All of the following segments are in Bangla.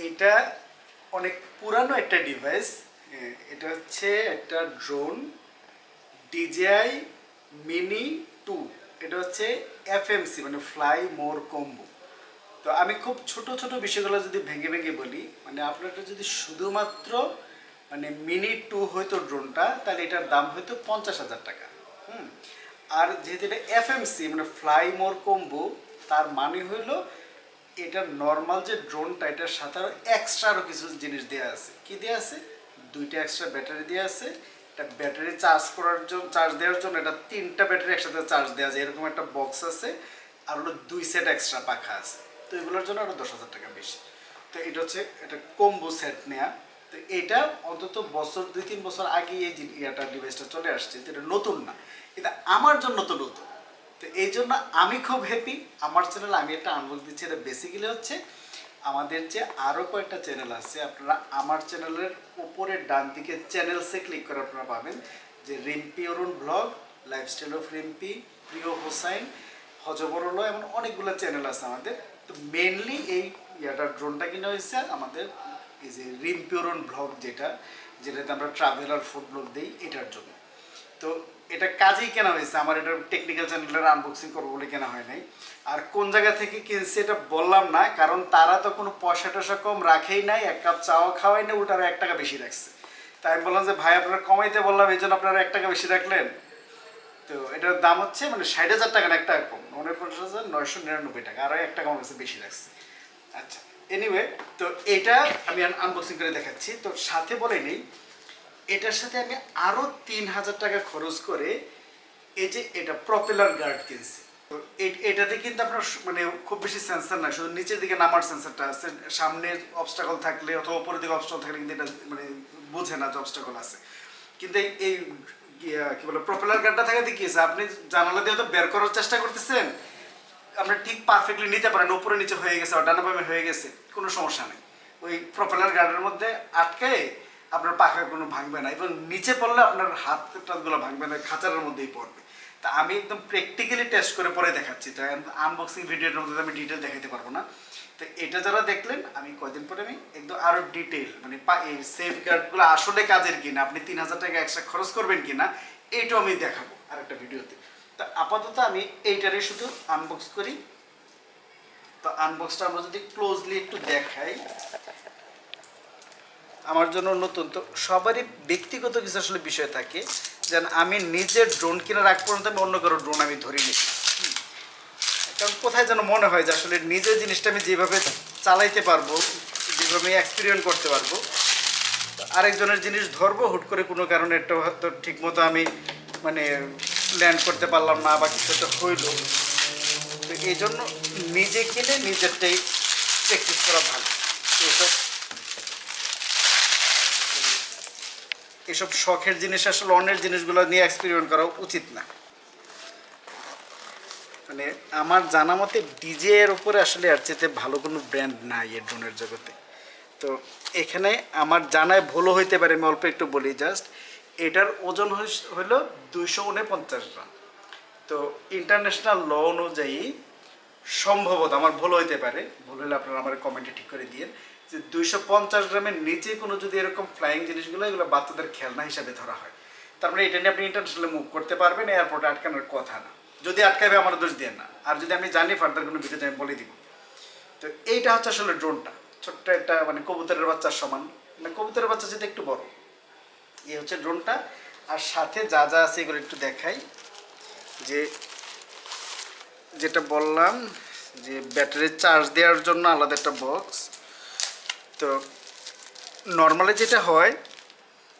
এটা অনেক পুরানো একটা ডিভাইস। এটা হচ্ছে একটা ড্রোন DJI মিনি 2। এটা হচ্ছে এফএমসি মানে ফ্লাই মোর কম্বো। তো আমি খুব ছোট ছোট বিষয়গুলো যদি ভেঙে ভেঙে বলি, মানে আপনারটা যদি শুধুমাত্র মানে মিনি 2 হয়তো ড্রোনটা, তাহলে এটার দাম হয়তো 50,000 টাকা। আর যেহেতু এটা এফএমসি মানে ফ্লাই মোর কম্বো, তার মানে হইলো এটা নর্মাল যে ড্রোনটা, এটার সাথে আরও এক্সট্রা আরও কিছু জিনিস দেওয়া আছে। কি দেওয়া আছে? দুইটা এক্সট্রা ব্যাটারি দেওয়া আছে। এটা ব্যাটারি চার্জ করার জন্য, চার্জ দেওয়ার জন্য এটা 3টা ব্যাটারি একসাথে চার্জ দেওয়া যায়, এরকম একটা বক্স আছে। আর হলো 2 সেট এক্সট্রা পাখা আছে। তো এগুলোর জন্য আরও 10,000 টাকা বেশি। তো এটা হচ্ছে এটা কম্বো সেট নেয়া। তো এটা অন্তত বছর 2-3 বছর আগে এই ডিভাইসটা চলে আসছে। এটা নতুন না, এটা আমার জন্য তো নতুন। তো এই জন্য আমি খুব হ্যাপি। আমার চ্যানেল আমি একটা আনবক্স দিচ্ছি। এটা বেসিক্যালি হচ্ছে আমাদের যে আরও কয়েকটা চ্যানেল আছে, আপনারা আমার চ্যানেলের উপরের ডান দিকে চ্যানেলসে ক্লিক করে আপনারা পাবেন যে রিম্পি অরুণ ব্লগ, লাইফস্টাইল অফ রিম্পি, প্রিয় হোসাইন, হজবরল, এমন অনেকগুলো চ্যানেল আছে আমাদের। তো মেনলি এই ড্রোনটা কিনা হয়েছে আমাদের এই যে রিম্পি অরুণ ব্লগ, যেটাতে আমরা ট্রাভেল আর ফুড ব্লগ দিই, এটার জন্য। তো এটা কাজেই কেনা হয়েছে, আমার এটা টেকনিক্যাল চ্যানেলের আনবক্সিং করবো বলে কেনা হয় নাই। আর কোন জায়গা থেকে কিনছে এটা বললাম না, কারণ তারা তো কোনো পয়সা টয়সা কম রাখেই নাই, 1 কাপ চাও খাওয়াই না, ওটার 1 টাকা বেশি রাখছে। তাই আমি বললাম যে ভাই আপনারা কমাইতে বললাম, এই জন্য আপনারা 1 টাকা বেশি রাখলেন। তো এটার দাম হচ্ছে মানে 60,000 টাকা না, 1 টাকা কম, 49,999 টাকা, আরও 1 টাকা আমার কাছে বেশি রাখছে। আচ্ছা, এনিওয়ে, তো এটা আমি আনবক্সিং করে দেখাচ্ছি। তো সাথে বলে নেই, এটার সাথে আমি আরও 3,000 টাকা খরচ করে এই যে এটা প্রপেলার গার্ড কিনছি। তো এটাতে কিন্তু আপনার মানে খুব বেশি সেন্সার না, শুধু নিচের দিকে নামার সেন্সারটা আছে। সামনে অবস্টাকল থাকলে অথবা উপরের দিকে অবস্টাকল থাকলে কিন্তু এটা মানে বোঝে না যে অবস্টাকল আছে। কিন্তু এই কি বলে প্রপেলার গার্ডটা থাকে দেখিয়েছে, আপনি জানালা দিয়ে তো বের করার চেষ্টা করতেছেন, আপনি ঠিক পারফেক্টলি নিতে পারেন, উপরে নিচে হয়ে গেছে, ডানা বামে হয়ে গেছে, কোনো সমস্যা নেই। ওই প্রপেলার গার্ডের মধ্যে আটকে আপনার পাখা কোনো ভাঙবে না, এবং নিচে পড়লে আপনার হাত টাতগুলো ভাঙবে না, খাঁচারের মধ্যেই পড়বে। তা আমি একদম প্র্যাকটিক্যালি টেস্ট করে পরে দেখাচ্ছি, তাই আনবক্সিং ভিডিওর মধ্যে আমি ডিটেল দেখাতে পারবো না। তো এটা যারা দেখলেন, আমি কয়দিন পরে আমি একদম আরও ডিটেল মানে এই সেফ গার্ডগুলো আসলে কাজের কিনা, আপনি 3,000 টাকা এক্সট্রা খরচ করবেন কিনা, এইটাও আমি দেখাবো আরেকটা ভিডিওতে। তো আপাতত আমি এইটারই শুধু আনবক্স করি। তো আনবক্সটা আমরা যদি ক্লোজলি একটু দেখাই, আমার জন্য নতুন, তো সবারই ব্যক্তিগত কিছু আসলে বিষয় থাকে, যেন আমি নিজের ড্রোন কেনার আগ পর্যন্ত আমি অন্য কারো ড্রোন আমি ধরিনি। কারণ কোথায় যেন মনে হয় যে আসলে নিজের জিনিসটা আমি যেভাবে চালাইতে পারবো, যেভাবে এক্সপেরিমেন্ট করতে পারবো, আরেকজনের জিনিস ধরবো হুট করে কোনো কারণে একটা হয়তো ঠিক মতো আমি মানে ল্যান্ড করতে পারলাম না বা কিছু একটা হইলো। তো এই জন্য নিজে কিনে নিজেরটাই প্র্যাকটিস করা ভালো। এসব শখের জিনিস আসলে অন্যের জিনিসগুলো নিয়ে এক্সপেরিমেন্ট করা উচিত না। মানে আমার জানা মতে ডিজে এর উপরে আসলে এর চেয়ে ভালো কোনো ব্র্যান্ড নাই এই ড্রোনের জগতে। তো এখানে আমার জানায় ভুলও হইতে পারে, আমি অল্প একটু বলি জাস্ট। এটার ওজন হইল 249 গ্রাম। তো ইন্টারন্যাশনাল ল অনুযায়ী সম্ভবত, আমার ভুল হইতে পারে, ভুল হলে আপনারা আমার কমেন্টে ঠিক করে দিয়ে, যে 250 গ্রামের নিচে কোনো যদি এরকম ফ্লাইং জিনিসগুলো, এগুলো বাচ্চাদের খেলনা হিসাবে ধরা হয়। তার মানে এটা নিয়ে আপনি ইন্টারন্যাশনালি মুভ করতে পারবেন, এয়ারপোর্টে আটকানোর কথা না। যদি আটকাবে আমার দোষ দিয়ে না, আর যদি আমি জানি ফার্দার কোনো ভিডিওতে আমি বলে দিব। তো এইটা হচ্ছে আসলে ড্রোনটা, ছোট্ট একটা মানে কবুতরের বাচ্চার সমান, মানে কবুতরের বাচ্চা যেটা একটু বড়, এই হচ্ছে ড্রোনটা। আর সাথে যা যা আছে এগুলো একটু দেখাই। যে যেটা বললাম যে ব্যাটারি চার্জ দেওয়ার জন্য আলাদা একটা বক্স। তো নর্মালি যেটা হয়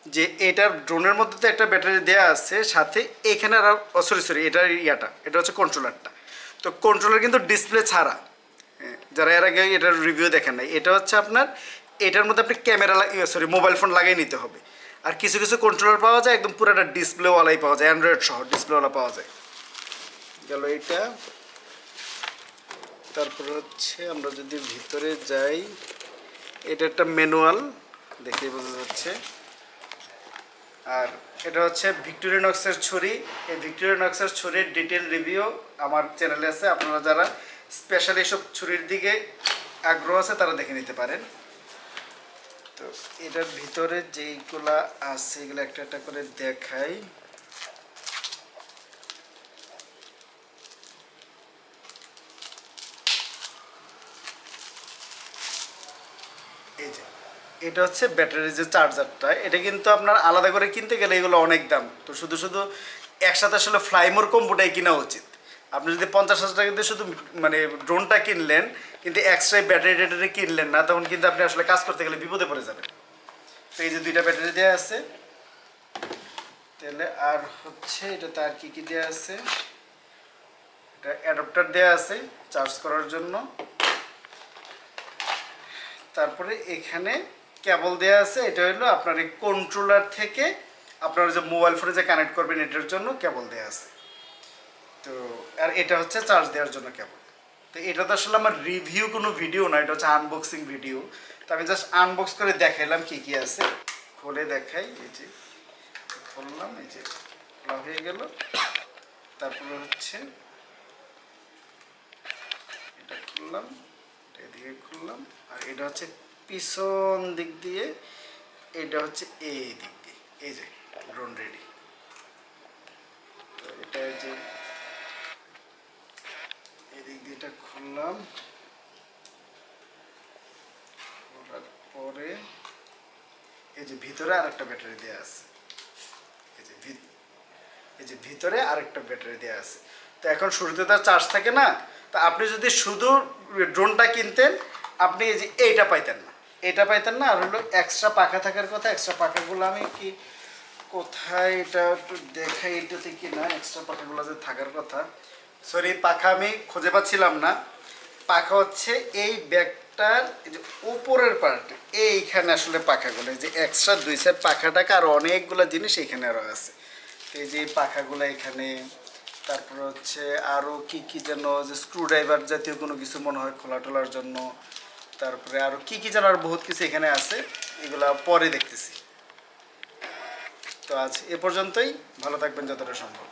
যে এটার ড্রোনের মধ্যে তো একটা ব্যাটারি দেওয়া আছে, সাথে এখানে আর সরি এটার এটা হচ্ছে কন্ট্রোলারটা। তো কন্ট্রোলার কিন্তু ডিসপ্লে ছাড়া, যারা এর আগে এটার রিভিউ দেখেন নাই, এটা হচ্ছে আপনার এটার মধ্যে আপনি ক্যামেরা মোবাইল ফোন লাগিয়ে নিতে হবে। আর কিছু কিছু কন্ট্রোলার পাওয়া যায় একদম পুরোটা ডিসপ্লেওয়ালাই পাওয়া যায়, অ্যান্ড্রয়েড সহ ডিসপ্লেওয়ালা পাওয়া যায়। গেল এইটা। তারপরে হচ্ছে আমরা যদি ভিতরে যাই, এটা একটা ম্যানুয়াল দেখে বোঝা যাচ্ছে। আর এটা হচ্ছে ভিক্টোরিয়ানক্সের ছুরি। এই ভিক্টোরিয়ানক্সের ছুরির ডিটেল রিভিউ আমার চ্যানেলে আছে, আপনারা যারা স্পেশালি এসব ছুরির দিকে আগ্রহ আছে তারা দেখে নিতে পারেন। তো এটার ভিতরে যেইগুলা আছে এগুলো একটা একটা করে দেখাই। এই যে এটা হচ্ছে ব্যাটারির যে চার্জারটা, এটা কিন্তু আপনার আলাদা করে কিনতে গেলে এগুলো অনেক দাম। তো শুধু শুধু একসাথে আসলে ফ্লাইমোর কম্বোটাই কিনা উচিত। আপনি যদি 50,000 টাকা দিয়ে শুধু মানে ড্রোনটা কিনলেন কিন্তু এক্সট্রা ব্যাটারি ট্যাটারি কিনলেন না, তখন কিন্তু আপনি আসলে কাজ করতে গেলে বিপদে পড়ে যাবেন। তো এই যে দুইটা ব্যাটারি দেওয়া আছে, তাহলে আর হচ্ছে এটাতে আর কি কি দেওয়া আছে, এটা অ্যাডাপ্টার দেওয়া আছে চার্জ করার জন্য। তারপরে এখানে কেবল দেওয়া আছে, এটা হলো আপনার এই কন্ট্রোলার থেকে আপনার যে মোবাইল ফোনে যে কানেক্ট করবেন এটার জন্য কেবল দেওয়া আছে। তো আর এটা হচ্ছে চার্জ দেওয়ার জন্য কেবল। তো এটা তো আসলে আমার রিভিউ কোনো ভিডিও না, এটা হচ্ছে আনবক্সিং ভিডিও। তো আমি জাস্ট আনবক্স করে দেখাইলাম কি কি আছে, খুলে দেখাই। এই যে খুললাম, এই যে খোলা হয়ে গেল। তারপরে হচ্ছে এটা খুললাম, এদিকে খুললাম, আর এটা হচ্ছে পিছন দিক দিয়ে, এটা হচ্ছে এই দিক দিয়ে। এই যে ড্রোন রেডি। তো এটা যে এদিক দিয়ে এটা খুললাম, খোলার পরে এই যে ভিতরে আরেকটা ব্যাটারি দেওয়া আছে। এই যে ভিতরে আরেকটা ব্যাটারি দেওয়া আছে। তো এখন শুরুতে তার চার্জ থাকে না, তো আপনি যদি শুধু ড্রোনটা কিনতেন আপনি এই যে এইটা পাইতেন না, এটা পাইতেন না। আর হলো এক্সট্রা পাখা থাকার কথা, এক্সট্রা পাখাগুলো আমি কি কোথায় এটা একটু দেখাই, এটাতে কি না এক্সট্রা পাখাগুলো যে থাকার কথা। সরি, পাখা আমি খুঁজে পাচ্ছিলাম না। পাখা হচ্ছে এই ব্যাগটার এই যে উপরের পার্ট, এইখানে আসলে পাখাগুলো, এই যে এক্সট্রা দুই সাইড পাখাটাকে আর অনেকগুলো জিনিস এইখানে আরও আছে। এই যে পাখাগুলো এখানে। তারপর হচ্ছে আরও কি কি যেন, যে স্ক্রুড্রাইভার জাতীয় কোনো কিছু মনে হয় খোলা টোলার জন্য। তারপরে আরও কি কি যেন আর বহুত কিছু এখানে আছে, এগুলা পরে দেখতেছি। তো আজ এ পর্যন্তই, ভালো থাকবেন যতটা সম্ভব।